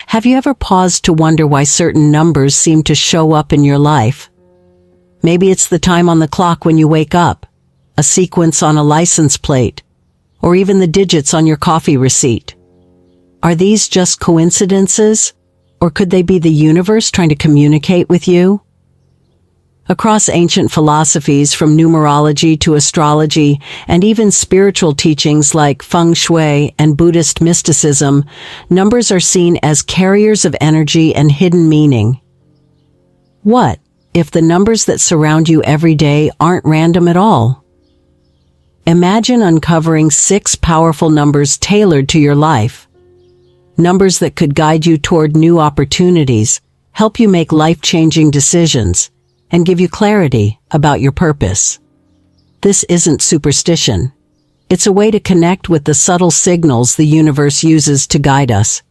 Have you ever paused to wonder why certain numbers seem to show up in your life? Maybe it's the time on the clock when you wake up, a sequence on a license plate, or even the digits on your coffee receipt. Are these just coincidences, or could they be the universe trying to communicate with you? Across ancient philosophies, from numerology to astrology, and even spiritual teachings like feng shui and Buddhist mysticism, numbers are seen as carriers of energy and hidden meaning. What if the numbers that surround you every day aren't random at all? Imagine uncovering 6 powerful numbers tailored to your life. Numbers that could guide you toward new opportunities, help you make life-changing decisions, and give you clarity about your purpose. This isn't superstition. It's a way to connect with the subtle signals the universe uses to guide us.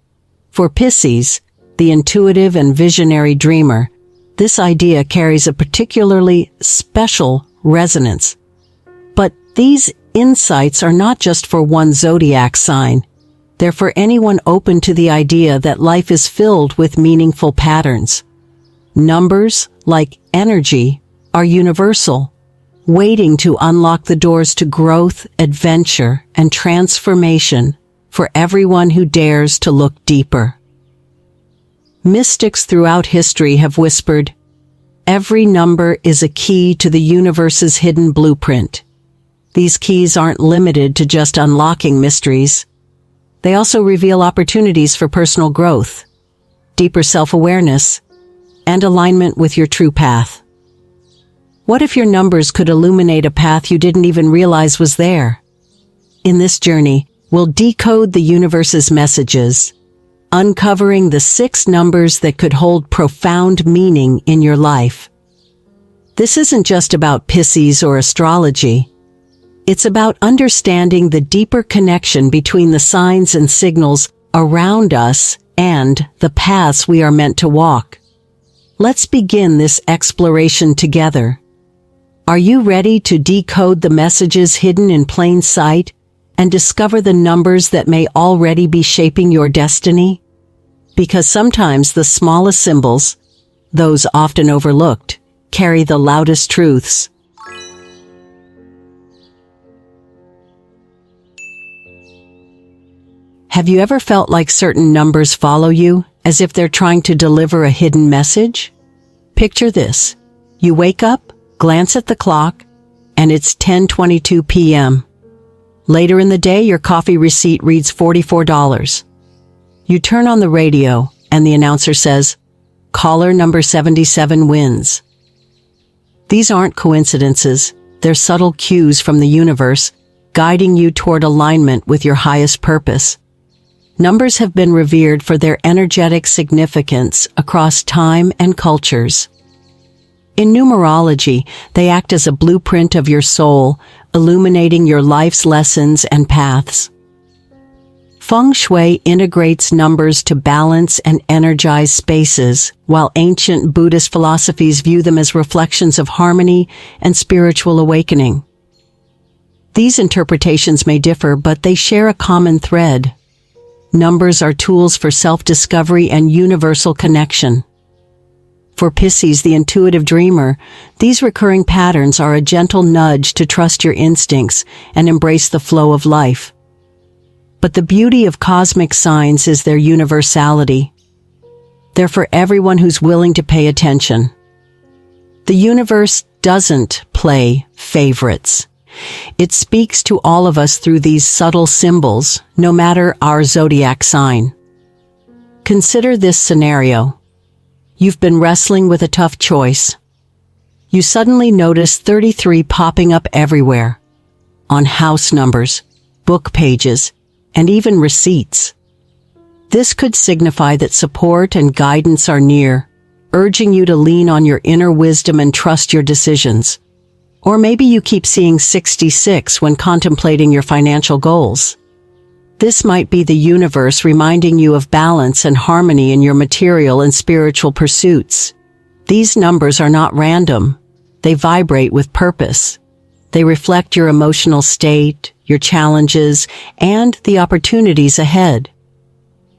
For Pisces, the intuitive and visionary dreamer, this idea carries a particularly special resonance. But these insights are not just for one zodiac sign. They're for anyone open to the idea that life is filled with meaningful patterns. Numbers, like energy, are universal, waiting to unlock the doors to growth, adventure, and transformation for everyone who dares to look deeper. Mystics throughout history have whispered, "Every number is a key to the universe's hidden blueprint." These keys aren't limited to just unlocking mysteries. They also reveal opportunities for personal growth, deeper self-awareness, and alignment with your true path. What if your numbers could illuminate a path you didn't even realize was there? In this journey, we'll decode the universe's messages, uncovering the 6 numbers that could hold profound meaning in your life. This isn't just about Pisces or astrology. It's about understanding the deeper connection between the signs and signals around us and the paths we are meant to walk. Let's begin this exploration together. Are you ready to decode the messages hidden in plain sight and discover the numbers that may already be shaping your destiny? Because sometimes the smallest symbols, those often overlooked, carry the loudest truths. Have you ever felt like certain numbers follow you, as if they're trying to deliver a hidden message? Picture this. You wake up, glance at the clock, and it's 10:22 p.m. Later in the day, your coffee receipt reads $44. You turn on the radio, and the announcer says, "Caller number 77 wins." These aren't coincidences. They're subtle cues from the universe, guiding you toward alignment with your highest purpose. Numbers have been revered for their energetic significance across time and cultures. In numerology, they act as a blueprint of your soul, illuminating your life's lessons and paths. Feng shui integrates numbers to balance and energize spaces, while ancient Buddhist philosophies view them as reflections of harmony and spiritual awakening. These interpretations may differ, but they share a common thread. Numbers are tools for self-discovery and universal connection. For Pisces, the intuitive dreamer, these recurring patterns are a gentle nudge to trust your instincts and embrace the flow of life. But the beauty of cosmic signs is their universality. They're for everyone who's willing to pay attention. The universe doesn't play favorites. It speaks to all of us through these subtle symbols, no matter our zodiac sign. Consider this scenario. You've been wrestling with a tough choice. You suddenly notice 33 popping up everywhere, on house numbers, book pages, and even receipts. This could signify that support and guidance are near, urging you to lean on your inner wisdom and trust your decisions. Or maybe you keep seeing 66 when contemplating your financial goals. This might be the universe reminding you of balance and harmony in your material and spiritual pursuits. These numbers are not random. They vibrate with purpose. They reflect your emotional state, your challenges, and the opportunities ahead.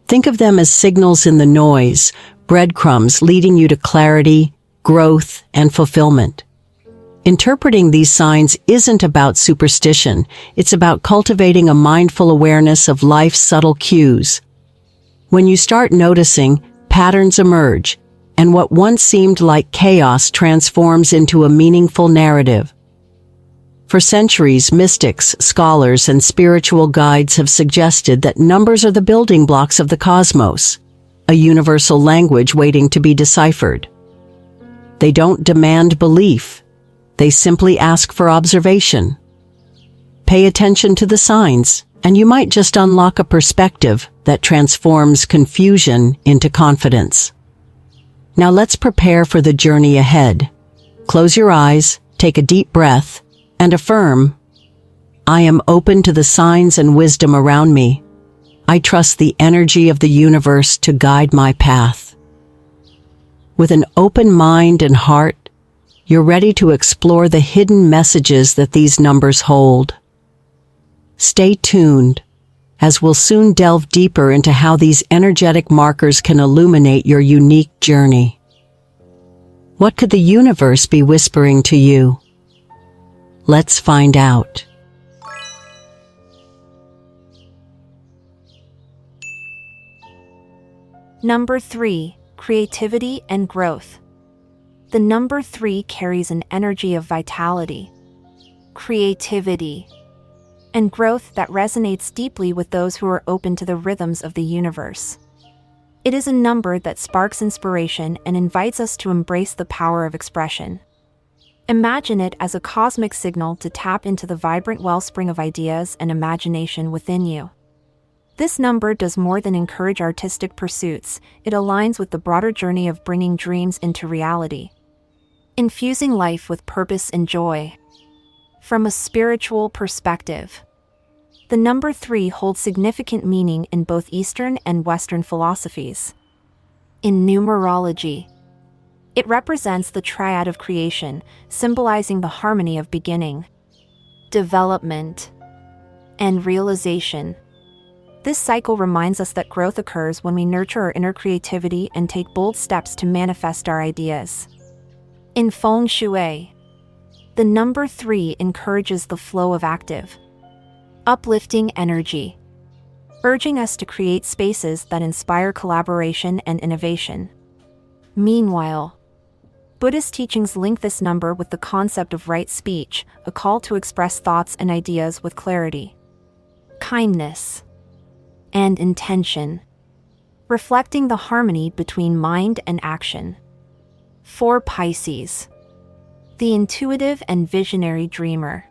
Think of them as signals in the noise, breadcrumbs leading you to clarity, growth, and fulfillment. Interpreting these signs isn't about superstition, it's about cultivating a mindful awareness of life's subtle cues. When you start noticing, patterns emerge, and what once seemed like chaos transforms into a meaningful narrative. For centuries, mystics, scholars, and spiritual guides have suggested that numbers are the building blocks of the cosmos, a universal language waiting to be deciphered. They don't demand belief. They simply ask for observation. Pay attention to the signs, and you might just unlock a perspective that transforms confusion into confidence. Now let's prepare for the journey ahead. Close your eyes, take a deep breath, and affirm, I am open to the signs and wisdom around me. I trust the energy of the universe to guide my path. With an open mind and heart, you're ready to explore the hidden messages that these numbers hold. Stay tuned, as we'll soon delve deeper into how these energetic markers can illuminate your unique journey. What could the universe be whispering to you? Let's find out. Number 3, creativity and growth. The number 3 carries an energy of vitality, creativity, and growth that resonates deeply with those who are open to the rhythms of the universe. It is a number that sparks inspiration and invites us to embrace the power of expression. Imagine it as a cosmic signal to tap into the vibrant wellspring of ideas and imagination within you. This number does more than encourage artistic pursuits, it aligns with the broader journey of bringing dreams into reality, infusing life with purpose and joy. From a spiritual perspective, the number 3 holds significant meaning in both Eastern and Western philosophies. In numerology, it represents the triad of creation, symbolizing the harmony of beginning, development, and realization. This cycle reminds us that growth occurs when we nurture our inner creativity and take bold steps to manifest our ideas. In feng shui, the number 3 encourages the flow of active, uplifting energy, urging us to create spaces that inspire collaboration and innovation. Meanwhile, Buddhist teachings link this number with the concept of right speech, a call to express thoughts and ideas with clarity, kindness, and intention, reflecting the harmony between mind and action. For Pisces, the intuitive and visionary dreamer,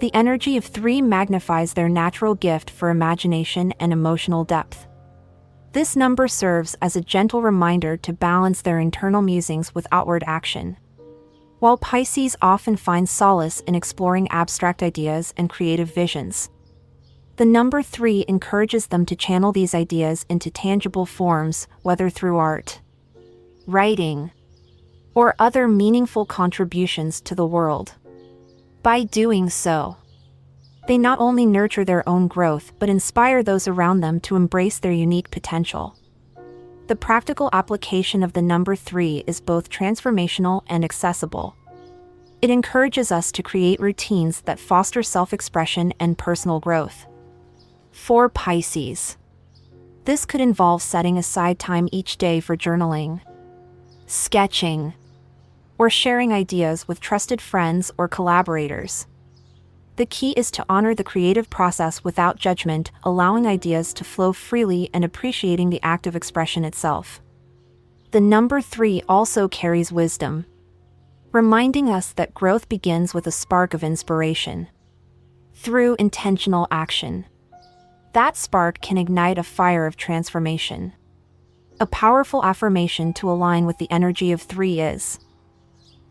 the energy of 3 magnifies their natural gift for imagination and emotional depth. This number serves as a gentle reminder to balance their internal musings with outward action. While Pisces often finds solace in exploring abstract ideas and creative visions, the number 3 encourages them to channel these ideas into tangible forms, whether through art, writing, or other meaningful contributions to the world. By doing so, they not only nurture their own growth but inspire those around them to embrace their unique potential. The practical application of the number 3 is both transformational and accessible. It encourages us to create routines that foster self-expression and personal growth. For Pisces, this could involve setting aside time each day for journaling, sketching, or sharing ideas with trusted friends or collaborators. The key is to honor the creative process without judgment, allowing ideas to flow freely and appreciating the act of expression itself. The number 3 also carries wisdom, reminding us that growth begins with a spark of inspiration. Through intentional action, that spark can ignite a fire of transformation. A powerful affirmation to align with the energy of 3 is,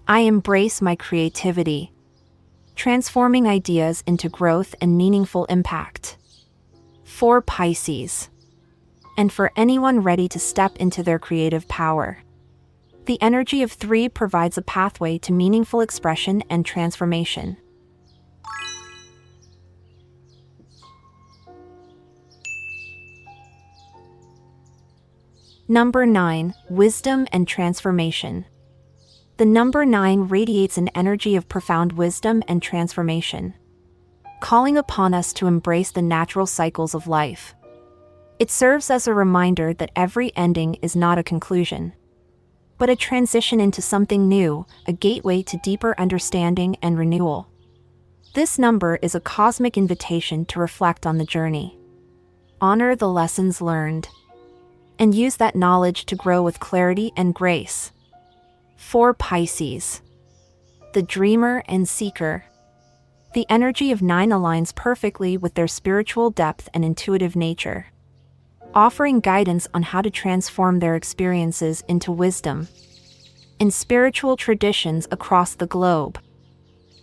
I embrace my creativity, transforming ideas into growth and meaningful impact. For Pisces, and for anyone ready to step into their creative power, the energy of 3 provides a pathway to meaningful expression and transformation. Number 9, wisdom and transformation. The number 9 radiates an energy of profound wisdom and transformation, calling upon us to embrace the natural cycles of life. It serves as a reminder that every ending is not a conclusion, but a transition into something new, a gateway to deeper understanding and renewal. This number is a cosmic invitation to reflect on the journey, honor the lessons learned, and use that knowledge to grow with clarity and grace. For Pisces, the dreamer and seeker. The energy of 9 aligns perfectly with their spiritual depth and intuitive nature, offering guidance on how to transform their experiences into wisdom. In spiritual traditions across the globe,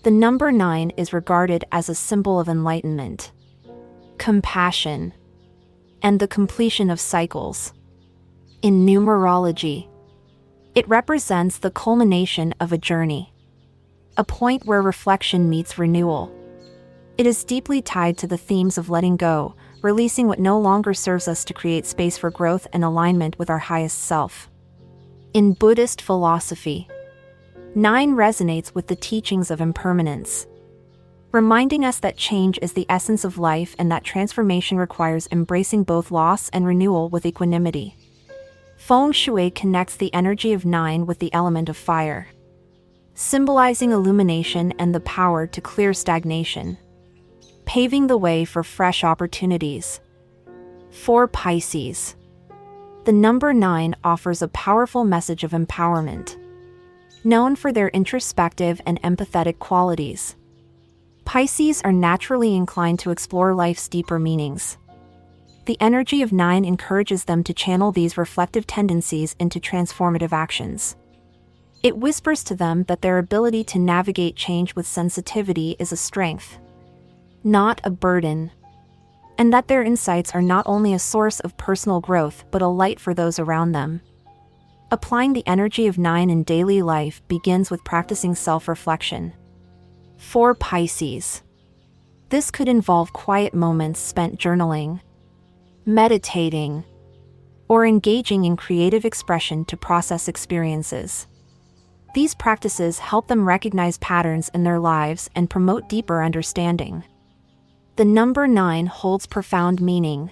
the number 9 is regarded as a symbol of enlightenment, compassion, and the completion of cycles. In numerology, it represents the culmination of a journey, a point where reflection meets renewal. It is deeply tied to the themes of letting go, releasing what no longer serves us to create space for growth and alignment with our highest self. In Buddhist philosophy, 9 resonates with the teachings of impermanence, reminding us that change is the essence of life and that transformation requires embracing both loss and renewal with equanimity. Feng Shui connects the energy of 9 with the element of fire, symbolizing illumination and the power to clear stagnation, paving the way for fresh opportunities. For Pisces, the number 9 offers a powerful message of empowerment. Known for their introspective and empathetic qualities, Pisces are naturally inclined to explore life's deeper meanings. The energy of 9 encourages them to channel these reflective tendencies into transformative actions. It whispers to them that their ability to navigate change with sensitivity is a strength, not a burden, and that their insights are not only a source of personal growth but a light for those around them. Applying the energy of 9 in daily life begins with practicing self-reflection. For Pisces, this could involve quiet moments spent journaling, meditating, or engaging in creative expression to process experiences. These practices help them recognize patterns in their lives and promote deeper understanding. The number 9 holds profound meaning,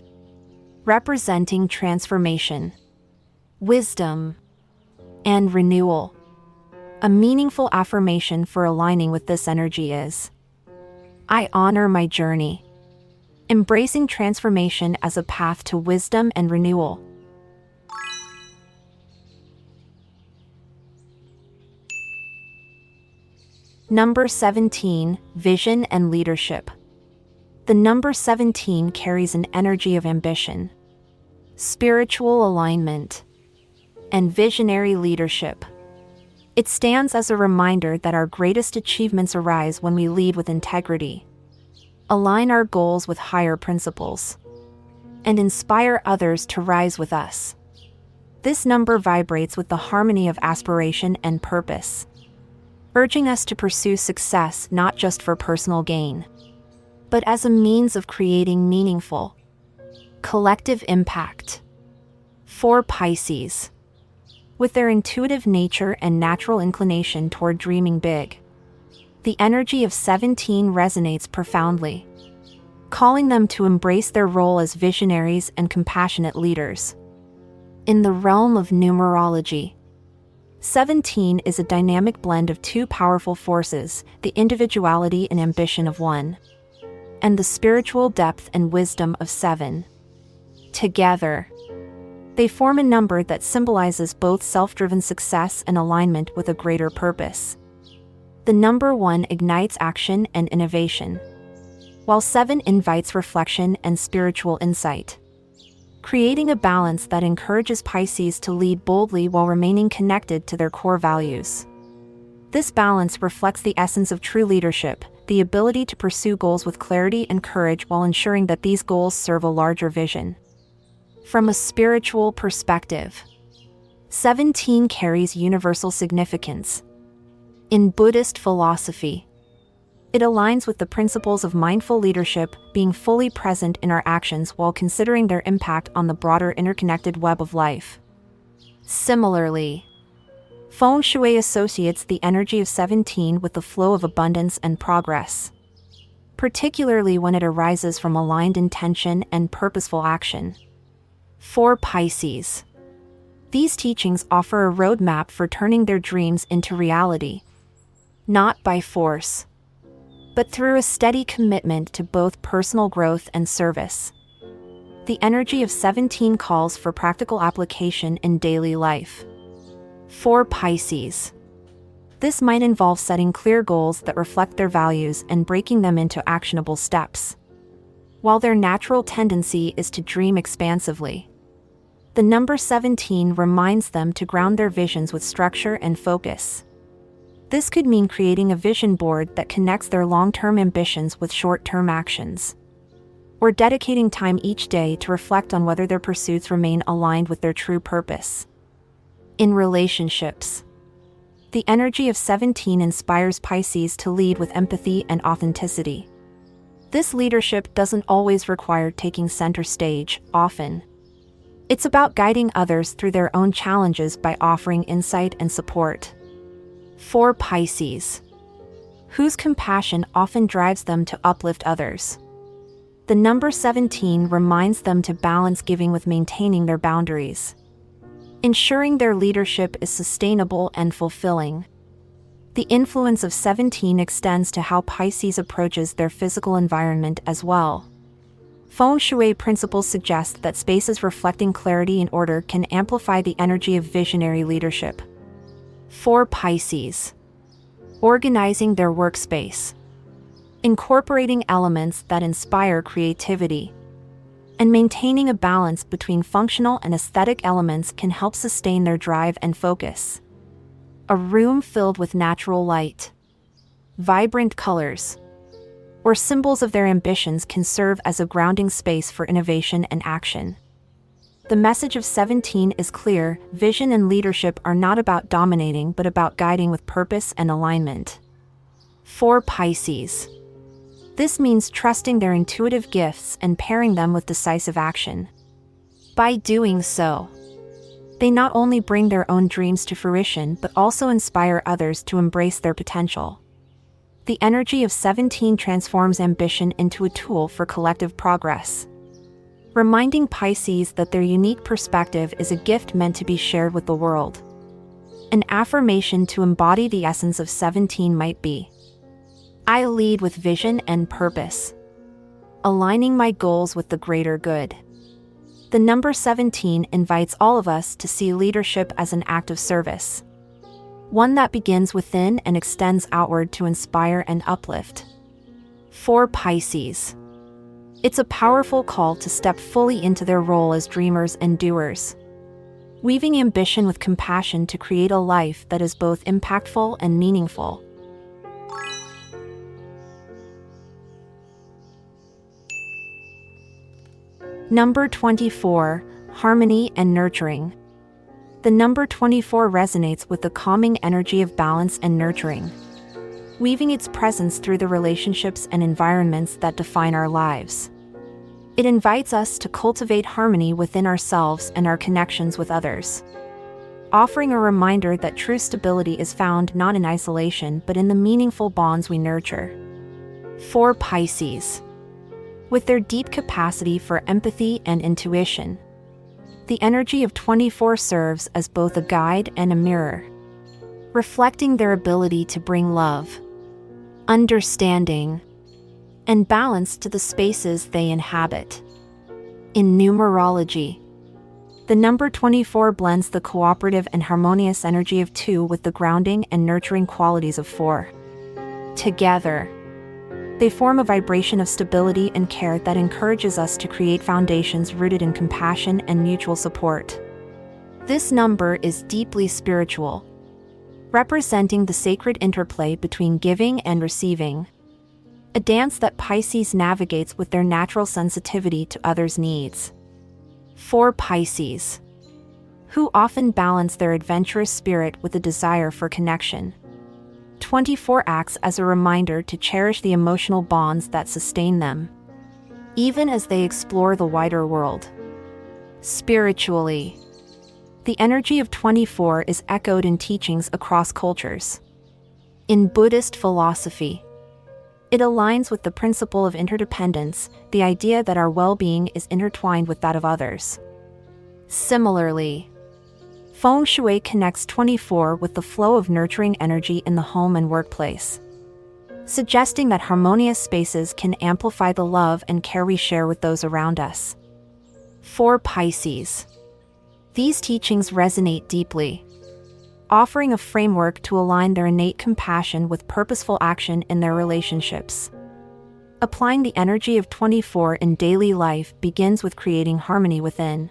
representing transformation, wisdom, and renewal. A meaningful affirmation for aligning with this energy is, I honor my journey, embracing transformation as a path to wisdom and renewal. Number 17, vision and leadership. The number 17 carries an energy of ambition, spiritual alignment, and visionary leadership. It stands as a reminder that our greatest achievements arise when we lead with integrity, align our goals with higher principles, and inspire others to rise with us. This number vibrates with the harmony of aspiration and purpose, urging us to pursue success not just for personal gain, but as a means of creating meaningful, collective impact. For Pisces, with their intuitive nature and natural inclination toward dreaming big, the energy of 17 resonates profoundly, calling them to embrace their role as visionaries and compassionate leaders. In the realm of numerology, 17 is a dynamic blend of 2 powerful forces, the individuality and ambition of 1, and the spiritual depth and wisdom of 7. Together, they form a number that symbolizes both self-driven success and alignment with a greater purpose. The number 1 ignites action and innovation, while 7 invites reflection and spiritual insight, creating a balance that encourages Pisces to lead boldly while remaining connected to their core values. This balance reflects the essence of true leadership, the ability to pursue goals with clarity and courage while ensuring that these goals serve a larger vision. From a spiritual perspective, 17 carries universal significance. In Buddhist philosophy, it aligns with the principles of mindful leadership, being fully present in our actions while considering their impact on the broader interconnected web of life. Similarly, Feng Shui associates the energy of 17 with the flow of abundance and progress, particularly when it arises from aligned intention and purposeful action. For Pisces, these teachings offer a roadmap for turning their dreams into reality, not by force, but through a steady commitment to both personal growth and service. The energy of 17 calls for practical application in daily life. For Pisces, this might involve setting clear goals that reflect their values and breaking them into actionable steps. While their natural tendency is to dream expansively, the number 17 reminds them to ground their visions with structure and focus. This could mean creating a vision board that connects their long-term ambitions with short-term actions, or dedicating time each day to reflect on whether their pursuits remain aligned with their true purpose. In relationships, the energy of 17 inspires Pisces to lead with empathy and authenticity. This leadership doesn't always require taking center stage, often. It's about guiding others through their own challenges by offering insight and support. For Pisces, whose compassion often drives them to uplift others, the number 17 reminds them to balance giving with maintaining their boundaries, ensuring their leadership is sustainable and fulfilling. The influence of 17 extends to how Pisces approaches their physical environment as well. Feng Shui principles suggest that spaces reflecting clarity and order can amplify the energy of visionary leadership. For Pisces, organizing their workspace, incorporating elements that inspire creativity, and maintaining a balance between functional and aesthetic elements can help sustain their drive and focus. A room filled with natural light, vibrant colors, or symbols of their ambitions can serve as a grounding space for innovation and action. The message of 17 is clear: vision and leadership are not about dominating but about guiding with purpose and alignment. For Pisces, this means trusting their intuitive gifts and pairing them with decisive action. By doing so, they not only bring their own dreams to fruition but also inspire others to embrace their potential. The energy of 17 transforms ambition into a tool for collective progress, reminding Pisces that their unique perspective is a gift meant to be shared with the world. An affirmation to embody the essence of 17 might be: I lead with vision and purpose, aligning my goals with the greater good. The number 17 invites all of us to see leadership as an act of service, one that begins within and extends outward to inspire and uplift. For Pisces, it's a powerful call to step fully into their role as dreamers and doers, weaving ambition with compassion to create a life that is both impactful and meaningful. Number 24, harmony and nurturing. The number 24 resonates with the calming energy of balance and nurturing, weaving its presence through the relationships and environments that define our lives. It invites us to cultivate harmony within ourselves and our connections with others, offering a reminder that true stability is found not in isolation but in the meaningful bonds we nurture. For Pisces, with their deep capacity for empathy and intuition, the energy of 24 serves as both a guide and a mirror, reflecting their ability to bring love, understanding, and balance to the spaces they inhabit. In numerology, the number 24 blends the cooperative and harmonious energy of 2 with the grounding and nurturing qualities of 4. Together, they form a vibration of stability and care that encourages us to create foundations rooted in compassion and mutual support. This number is deeply spiritual, representing the sacred interplay between giving and receiving, a dance that Pisces navigates with their natural sensitivity to others' needs. For Pisces, who often balance their adventurous spirit with a desire for connection, 24 acts as a reminder to cherish the emotional bonds that sustain them, even as they explore the wider world. Spiritually, The energy of 24 is echoed in teachings across cultures. In Buddhist philosophy, it aligns with the principle of interdependence, the idea that our well-being is intertwined with that of others. Similarly, Feng Shui connects 24 with the flow of nurturing energy in the home and workplace, suggesting that harmonious spaces can amplify the love and care we share with those around us. For Pisces, these teachings resonate deeply, offering a framework to align their innate compassion with purposeful action in their relationships. Applying the energy of 24 in daily life begins with creating harmony within.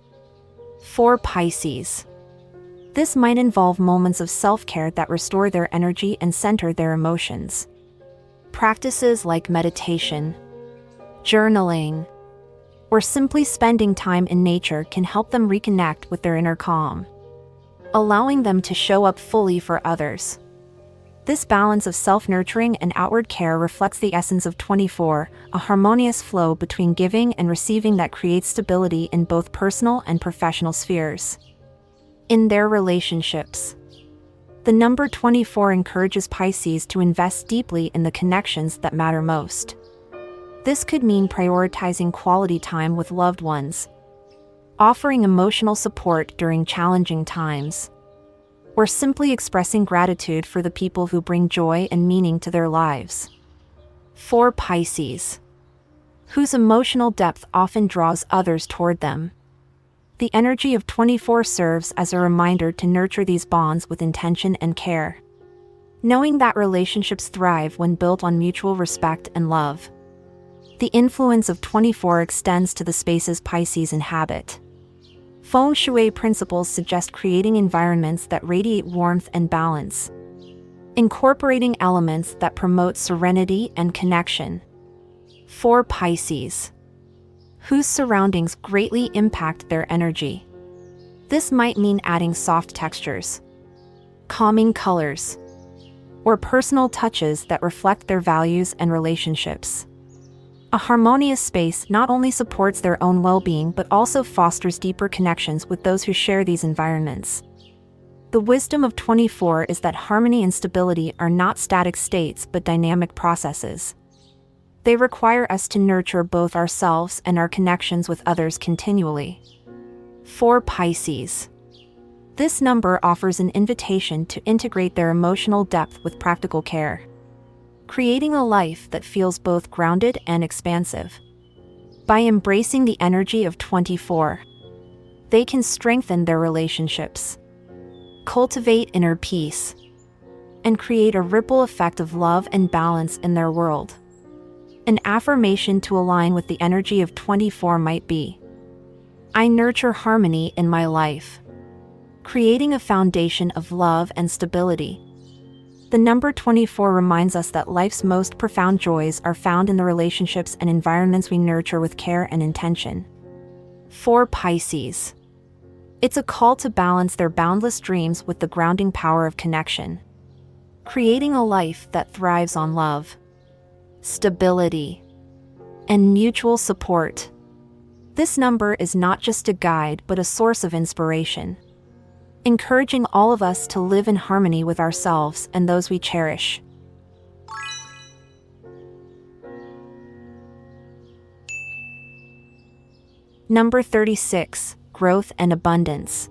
For Pisces, this might involve moments of self-care that restore their energy and center their emotions. Practices like meditation, journaling, or simply spending time in nature can help them reconnect with their inner calm, allowing them to show up fully for others. This balance of self-nurturing and outward care reflects the essence of 24, a harmonious flow between giving and receiving that creates stability in both personal and professional spheres. In their relationships, the number 24 encourages Pisces to invest deeply in the connections that matter most. This could mean prioritizing quality time with loved ones, offering emotional support during challenging times, or simply expressing gratitude for the people who bring joy and meaning to their lives. For Pisces, whose emotional depth often draws others toward them, the energy of 24 serves as a reminder to nurture these bonds with intention and care, knowing that relationships thrive when built on mutual respect and love. The influence of 24 extends to the spaces Pisces inhabit. Feng Shui principles suggest creating environments that radiate warmth and balance, incorporating elements that promote serenity and connection. For Pisces, whose surroundings greatly impact their energy, this might mean adding soft textures, calming colors, or personal touches that reflect their values and relationships. A harmonious space not only supports their own well-being but also fosters deeper connections with those who share these environments. The wisdom of 24 is that harmony and stability are not static states but dynamic processes. They require us to nurture both ourselves and our connections with others continually. For Pisces, this number offers an invitation to integrate their emotional depth with practical care, creating a life that feels both grounded and expansive. By embracing the energy of 24, they can strengthen their relationships, cultivate inner peace, and create a ripple effect of love and balance in their world. An affirmation to align with the energy of 24 might be, I nurture harmony in my life, creating a foundation of love and stability. The number 24 reminds us that life's most profound joys are found in the relationships and environments we nurture with care and intention. For Pisces, it's a call to balance their boundless dreams with the grounding power of connection, creating a life that thrives on love, stability, and mutual support. This number is not just a guide but a source of inspiration, encouraging all of us to live in harmony with ourselves and those we cherish. Number 36, growth and abundance.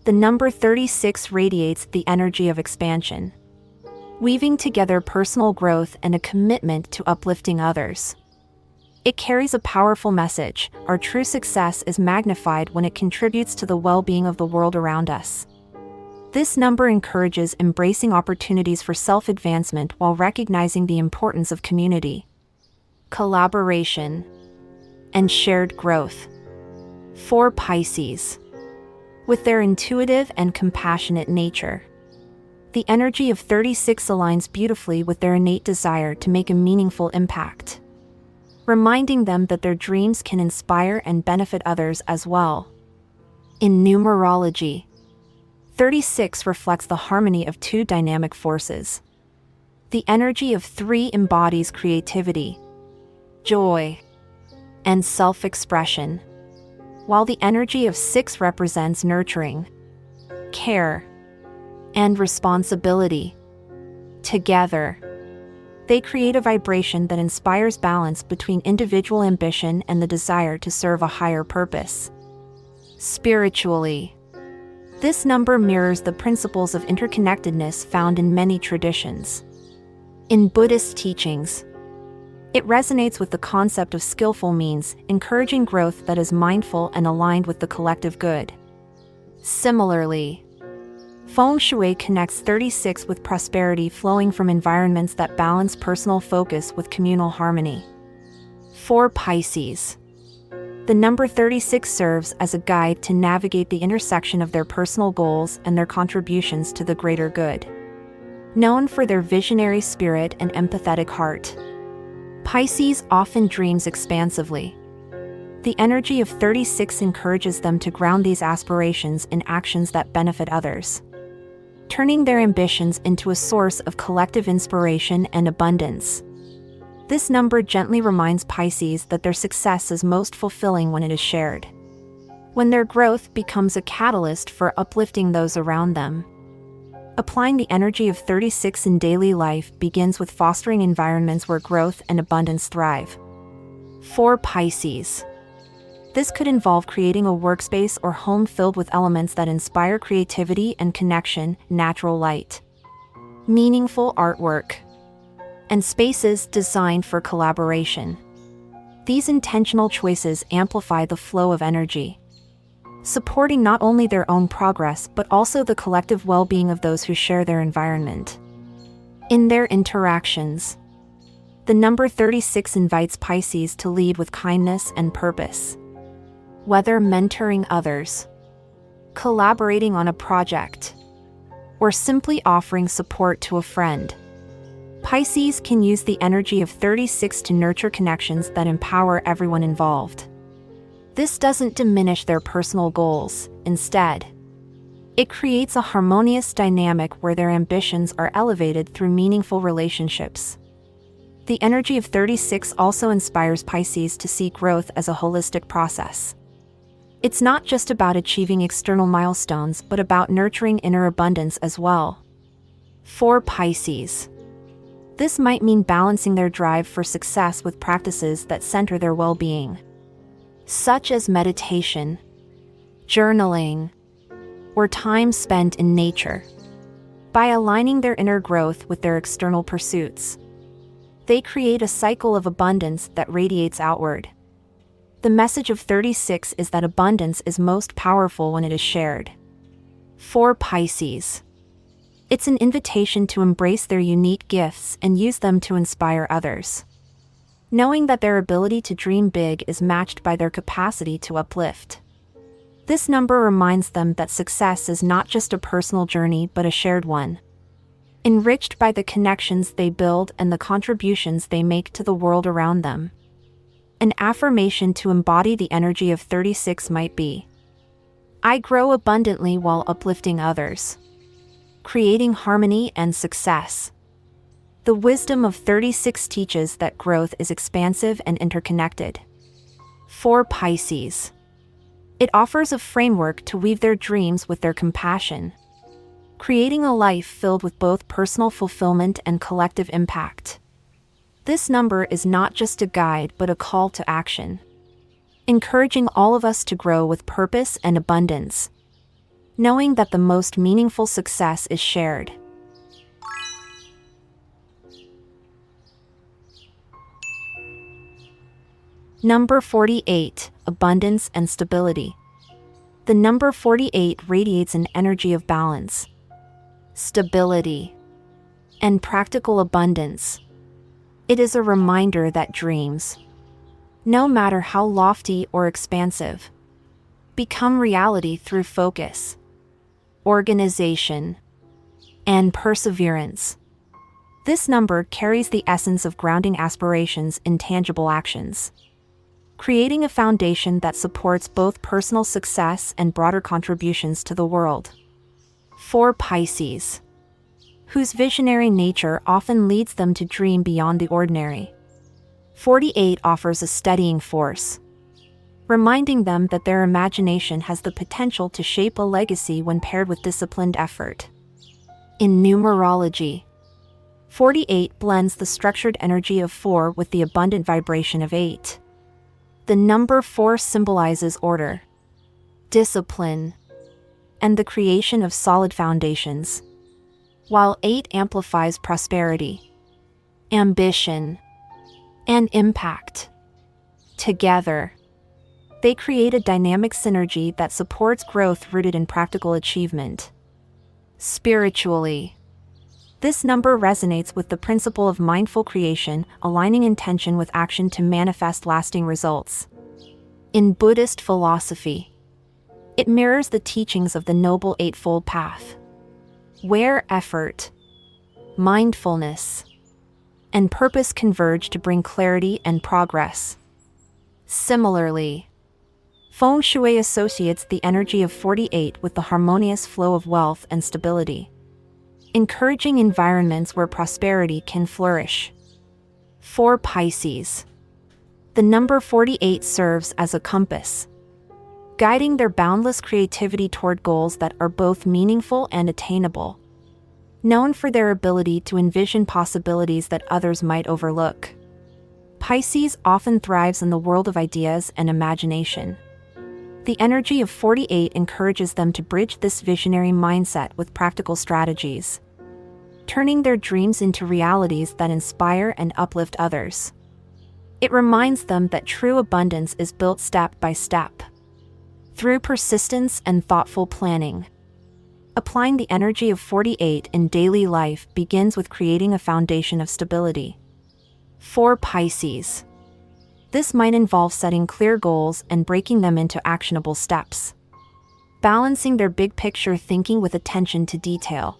The number 36 radiates the energy of expansion, weaving together personal growth and a commitment to uplifting others. It carries a powerful message: our true success is magnified when it contributes to the well-being of the world around us. This number encourages embracing opportunities for self-advancement while recognizing the importance of community, collaboration, and shared growth. For Pisces, with their intuitive and compassionate nature, the energy of 36 aligns beautifully with their innate desire to make a meaningful impact, reminding them that their dreams can inspire and benefit others as well. In numerology, 36 reflects the harmony of two dynamic forces. The energy of 3 embodies creativity, joy, and self-expression, while the energy of 6 represents nurturing, care, and responsibility. Together, they create a vibration that inspires balance between individual ambition and the desire to serve a higher purpose. Spiritually, this number mirrors the principles of interconnectedness found in many traditions. In Buddhist teachings, it resonates with the concept of skillful means, encouraging growth that is mindful and aligned with the collective good. Similarly, Feng Shui connects 36 with prosperity flowing from environments that balance personal focus with communal harmony. For Pisces, the number 36 serves as a guide to navigate the intersection of their personal goals and their contributions to the greater good. Known for their visionary spirit and empathetic heart, Pisces often dreams expansively. The energy of 36 encourages them to ground these aspirations in actions that benefit others, turning their ambitions into a source of collective inspiration and abundance. This number gently reminds Pisces that their success is most fulfilling when it is shared, when their growth becomes a catalyst for uplifting those around them. Applying the energy of 36 in daily life begins with fostering environments where growth and abundance thrive. For Pisces, this could involve creating a workspace or home filled with elements that inspire creativity and connection, natural light, meaningful artwork, and spaces designed for collaboration. These intentional choices amplify the flow of energy, supporting not only their own progress but also the collective well-being of those who share their environment. In their interactions, the number 36 invites Pisces to lead with kindness and purpose. Whether mentoring others, collaborating on a project, or simply offering support to a friend, Pisces can use the energy of 36 to nurture connections that empower everyone involved. This doesn't diminish their personal goals. Instead, it creates a harmonious dynamic where their ambitions are elevated through meaningful relationships. The energy of 36 also inspires Pisces to see growth as a holistic process. It's not just about achieving external milestones but about nurturing inner abundance as well. For Pisces, this might mean balancing their drive for success with practices that center their well-being, such as meditation, journaling, or time spent in nature. By aligning their inner growth with their external pursuits, they create a cycle of abundance that radiates outward. The message of 36 is that abundance is most powerful when it is shared. For Pisces, it's an invitation to embrace their unique gifts and use them to inspire others, knowing that their ability to dream big is matched by their capacity to uplift. This number reminds them that success is not just a personal journey but a shared one, enriched by the connections they build and the contributions they make to the world around them. An affirmation to embody the energy of 36 might be: I grow abundantly while uplifting others, creating harmony and success. The wisdom of 36 teaches that growth is expansive and interconnected. For Pisces, it offers a framework to weave their dreams with their compassion, creating a life filled with both personal fulfillment and collective impact. This number is not just a guide but a call to action, encouraging all of us to grow with purpose and abundance, knowing that the most meaningful success is shared. Number 48, abundance and stability. The number 48 radiates an energy of balance, stability, and practical abundance. It is a reminder that dreams, no matter how lofty or expansive, become reality through focus, organization, and perseverance. This number carries the essence of grounding aspirations in tangible actions, creating a foundation that supports both personal success and broader contributions to the world. For Pisces, whose visionary nature often leads them to dream beyond the ordinary, 48 offers a steadying force, reminding them that their imagination has the potential to shape a legacy when paired with disciplined effort. In numerology, 48 blends the structured energy of 4 with the abundant vibration of 8. The number 4 symbolizes order, discipline, and the creation of solid foundations, while 8 amplifies prosperity, ambition, and impact. Together, they create a dynamic synergy that supports growth rooted in practical achievement. Spiritually, this number resonates with the principle of mindful creation, aligning intention with action to manifest lasting results. In Buddhist philosophy, it mirrors the teachings of the Noble Eightfold Path, where effort, mindfulness, and purpose converge to bring clarity and progress. Similarly, Feng Shui associates the energy of 48 with the harmonious flow of wealth and stability, encouraging environments where prosperity can flourish. For Pisces, the number 48 serves as a compass, guiding their boundless creativity toward goals that are both meaningful and attainable. Known for their ability to envision possibilities that others might overlook, Pisces often thrives in the world of ideas and imagination. The energy of 48 encourages them to bridge this visionary mindset with practical strategies, turning their dreams into realities that inspire and uplift others. It reminds them that true abundance is built step by step, through persistence and thoughtful planning. Applying the energy of 48 in daily life begins with creating a foundation of stability. For Pisces, this might involve setting clear goals and breaking them into actionable steps, balancing their big picture thinking with attention to detail.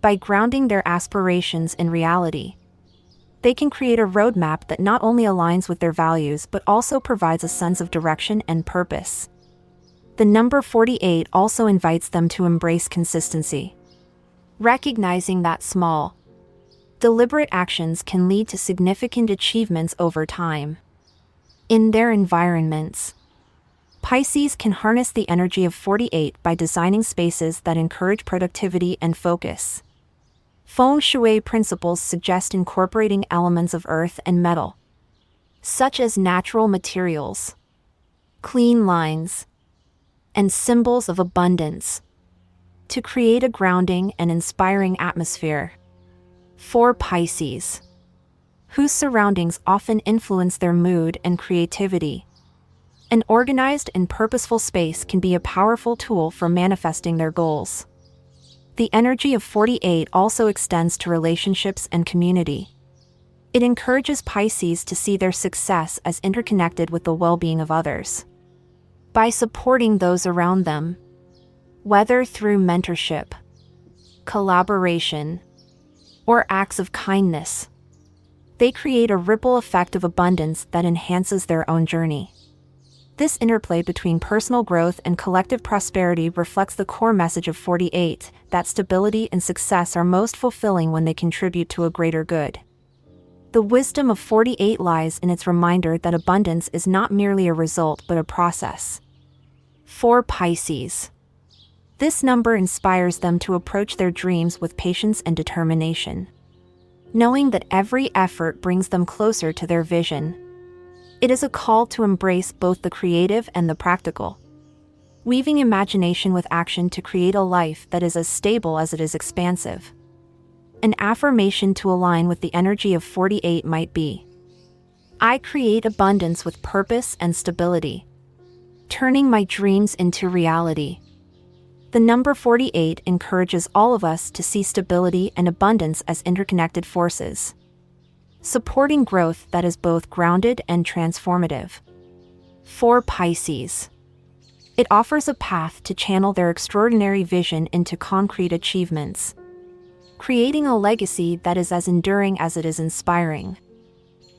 By grounding their aspirations in reality, they can create a roadmap that not only aligns with their values but also provides a sense of direction and purpose. The number 48 also invites them to embrace consistency, recognizing that small, deliberate actions can lead to significant achievements over time. In their environments, Pisces can harness the energy of 48 by designing spaces that encourage productivity and focus. Feng Shui principles suggest incorporating elements of earth and metal, such as natural materials, clean lines, and symbols of abundance, to create a grounding and inspiring atmosphere. For Pisces, whose surroundings often influence their mood and creativity, an organized and purposeful space can be a powerful tool for manifesting their goals. The energy of 48 also extends to relationships and community. It encourages Pisces to see their success as interconnected with the well-being of others. By supporting those around them, whether through mentorship, collaboration, or acts of kindness, they create a ripple effect of abundance that enhances their own journey. This interplay between personal growth and collective prosperity reflects the core message of 48, that stability and success are most fulfilling when they contribute to a greater good. The wisdom of 48 lies in its reminder that abundance is not merely a result but a process. For Pisces, this number inspires them to approach their dreams with patience and determination, knowing that every effort brings them closer to their vision. It is a call to embrace both the creative and the practical, weaving imagination with action to create a life that is as stable as it is expansive. An affirmation to align with the energy of 48 might be: I create abundance with purpose and stability, turning my dreams into reality. The number 48 encourages all of us to see stability and abundance as interconnected forces, supporting growth that is both grounded and transformative. For Pisces, it offers a path to channel their extraordinary vision into concrete achievements, creating a legacy that is as enduring as it is inspiring.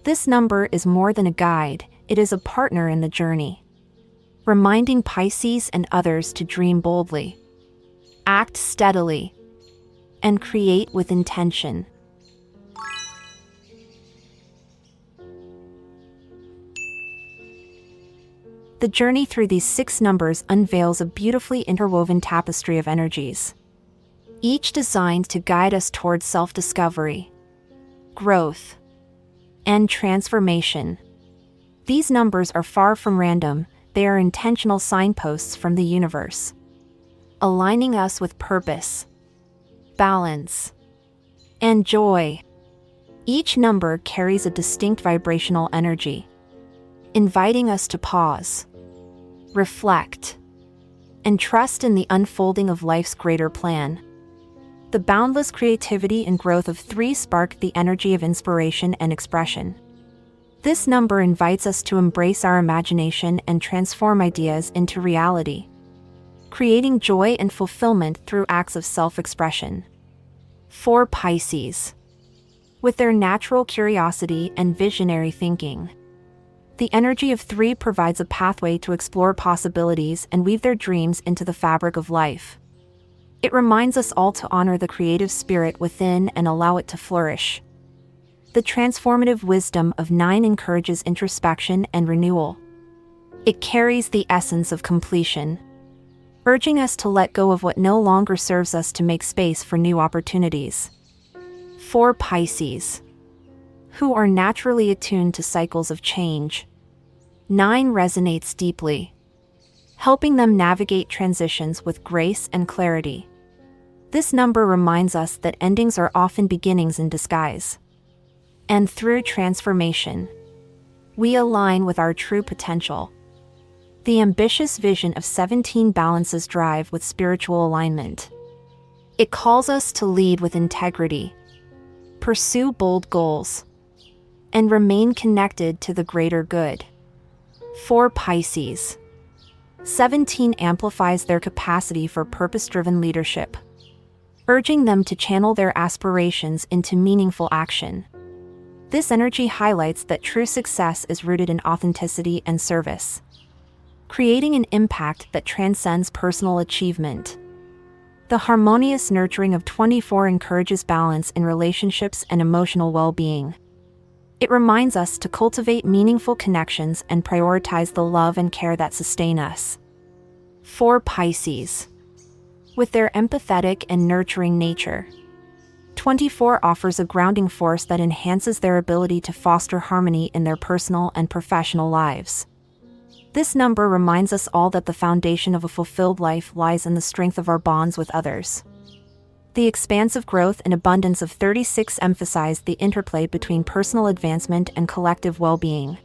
This number is more than a guide, it is a partner in the journey, reminding Pisces and others to dream boldly, act steadily, and create with intention. The journey through these 6 numbers unveils a beautifully interwoven tapestry of energies, each designed to guide us towards self-discovery, growth, and transformation. These numbers are far from random, they are intentional signposts from the universe, aligning us with purpose, balance, and joy. Each number carries a distinct vibrational energy, inviting us to pause, reflect, and trust in the unfolding of life's greater plan. The boundless creativity and growth of 3 spark the energy of inspiration and expression. This number invites us to embrace our imagination and transform ideas into reality, creating joy and fulfillment through acts of self-expression. 4 Pisces. With their natural curiosity and visionary thinking, the energy of 3 provides a pathway to explore possibilities and weave their dreams into the fabric of life. It reminds us all to honor the creative spirit within and allow it to flourish. The transformative wisdom of 9 encourages introspection and renewal. It carries the essence of completion, urging us to let go of what no longer serves us to make space for new opportunities. 4 Pisces. Who are naturally attuned to cycles of change. 9 resonates deeply, helping them navigate transitions with grace and clarity. This number reminds us that endings are often beginnings in disguise. And through transformation, we align with our true potential. The ambitious vision of 17 balances drive with spiritual alignment. It calls us to lead with integrity, pursue bold goals, and remain connected to the greater good. 4 Pisces. 17 amplifies their capacity for purpose-driven leadership, urging them to channel their aspirations into meaningful action. This energy highlights that true success is rooted in authenticity and service, creating an impact that transcends personal achievement. The harmonious nurturing of 24 encourages balance in relationships and emotional well-being. It reminds us to cultivate meaningful connections and prioritize the love and care that sustain us. 4 Pisces. With their empathetic and nurturing nature, 24 offers a grounding force that enhances their ability to foster harmony in their personal and professional lives. This number reminds us all that the foundation of a fulfilled life lies in the strength of our bonds with others. The expansive growth and abundance of 36 emphasize the interplay between personal advancement and collective well-being.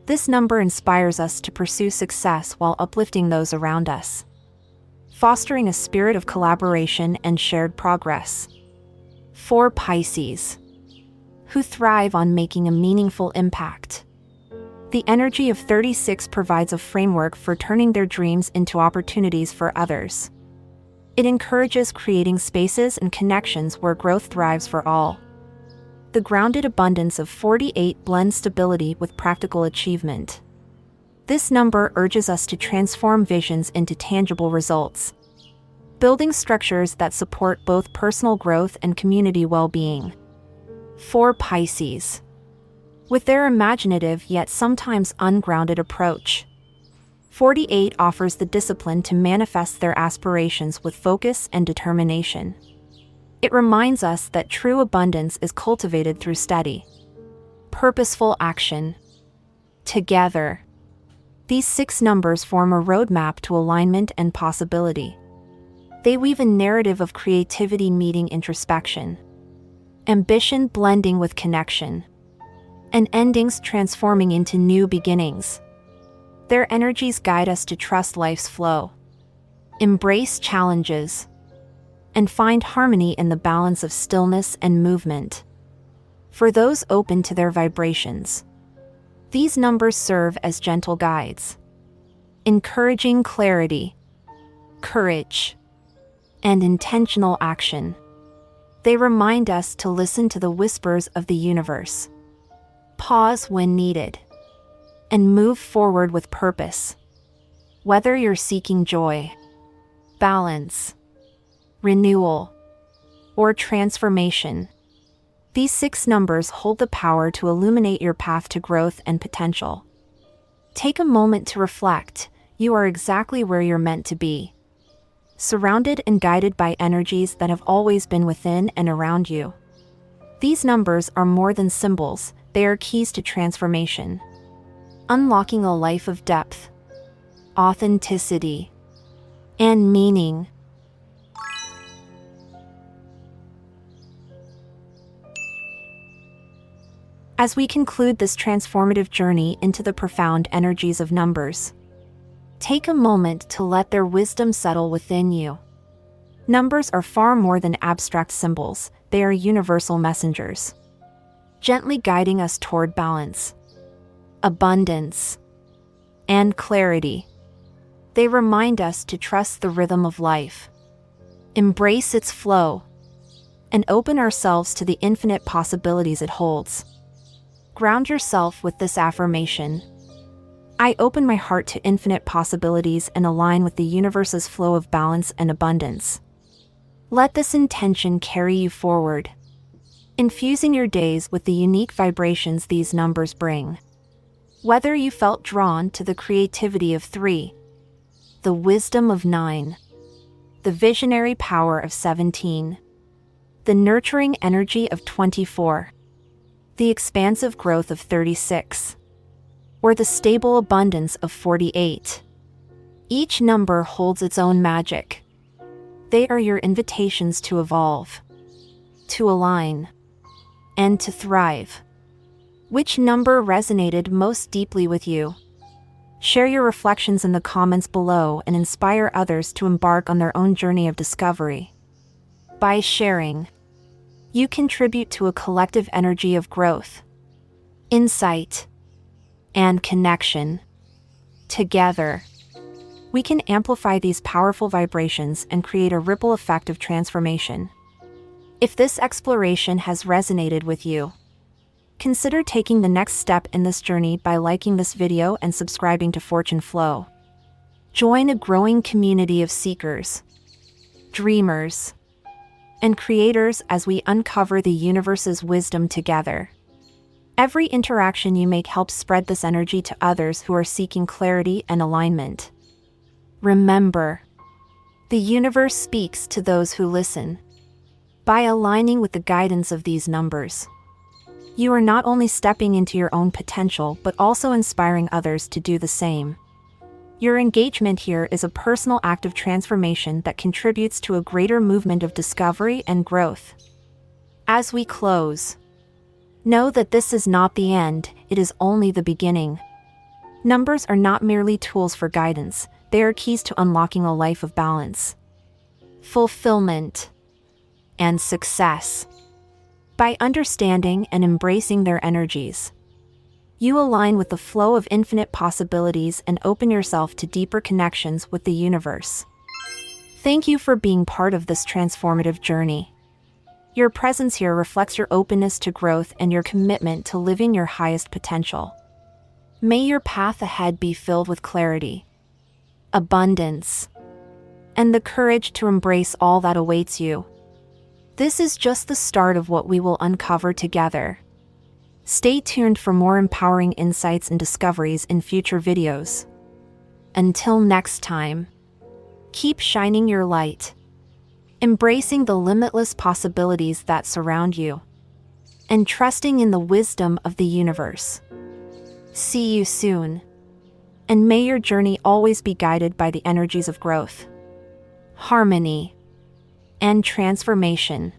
This number inspires us to pursue success while uplifting those around us, fostering a spirit of collaboration and shared progress. 4 Pisces. Who thrive on making a meaningful impact. The energy of 36 provides a framework for turning their dreams into opportunities for others. It encourages creating spaces and connections where growth thrives for all. The grounded abundance of 48 blends stability with practical achievement. This number urges us to transform visions into tangible results, building structures that support both personal growth and community well-being. 4 Pisces. With their imaginative yet sometimes ungrounded approach, 48 offers the discipline to manifest their aspirations with focus and determination. It reminds us that true abundance is cultivated through steady, purposeful action. Together, these 6 numbers form a roadmap to alignment and possibility. They weave a narrative of creativity meeting introspection, ambition blending with connection, and endings transforming into new beginnings. Their energies guide us to trust life's flow, embrace challenges, and find harmony in the balance of stillness and movement. For those open to their vibrations, these numbers serve as gentle guides, encouraging clarity, courage, and intentional action. They remind us to listen to the whispers of the universe, pause when needed, and move forward with purpose. Whether you're seeking joy, balance, renewal, or transformation, these 6 numbers hold the power to illuminate your path to growth and potential. Take a moment to reflect. You are exactly where you're meant to be, surrounded and guided by energies that have always been within and around you. These numbers are more than symbols, they are keys to transformation, unlocking a life of depth, authenticity, and meaning. As we conclude this transformative journey into the profound energies of numbers, take a moment to let their wisdom settle within you. Numbers are far more than abstract symbols, they are universal messengers, gently guiding us toward balance, abundance, and clarity. They remind us to trust the rhythm of life, embrace its flow, and open ourselves to the infinite possibilities it holds. Ground yourself with this affirmation. I open my heart to infinite possibilities and align with the universe's flow of balance and abundance. Let this intention carry you forward, infusing your days with the unique vibrations these numbers bring. Whether you felt drawn to the creativity of 3, the wisdom of 9, the visionary power of 17, the nurturing energy of 24, the expansive growth of 36, or the stable abundance of 48. Each number holds its own magic. They are your invitations to evolve, to align, and to thrive. Which number resonated most deeply with you? Share your reflections in the comments below and inspire others to embark on their own journey of discovery. By sharing, you contribute to a collective energy of growth, insight, and connection. Together, we can amplify these powerful vibrations and create a ripple effect of transformation. If this exploration has resonated with you, consider taking the next step in this journey by liking this video and subscribing to Fortune Flow. Join a growing community of seekers, dreamers, and creators as we uncover the universe's wisdom together. Every interaction you make helps spread this energy to others who are seeking clarity and alignment. Remember, the universe speaks to those who listen. By aligning with the guidance of these numbers, you are not only stepping into your own potential but also inspiring others to do the same. Your engagement here is a personal act of transformation that contributes to a greater movement of discovery and growth. As we close, know that this is not the end, it is only the beginning. Numbers are not merely tools for guidance, they are keys to unlocking a life of balance, fulfillment, and success. By understanding and embracing their energies, you align with the flow of infinite possibilities and open yourself to deeper connections with the universe. Thank you for being part of this transformative journey. Your presence here reflects your openness to growth and your commitment to living your highest potential. May your path ahead be filled with clarity, abundance, and the courage to embrace all that awaits you. This is just the start of what we will uncover together. Stay tuned for more empowering insights and discoveries in future videos. Until next time, keep shining your light, embracing the limitless possibilities that surround you, and trusting in the wisdom of the universe. See you soon, and may your journey always be guided by the energies of growth, harmony, and transformation.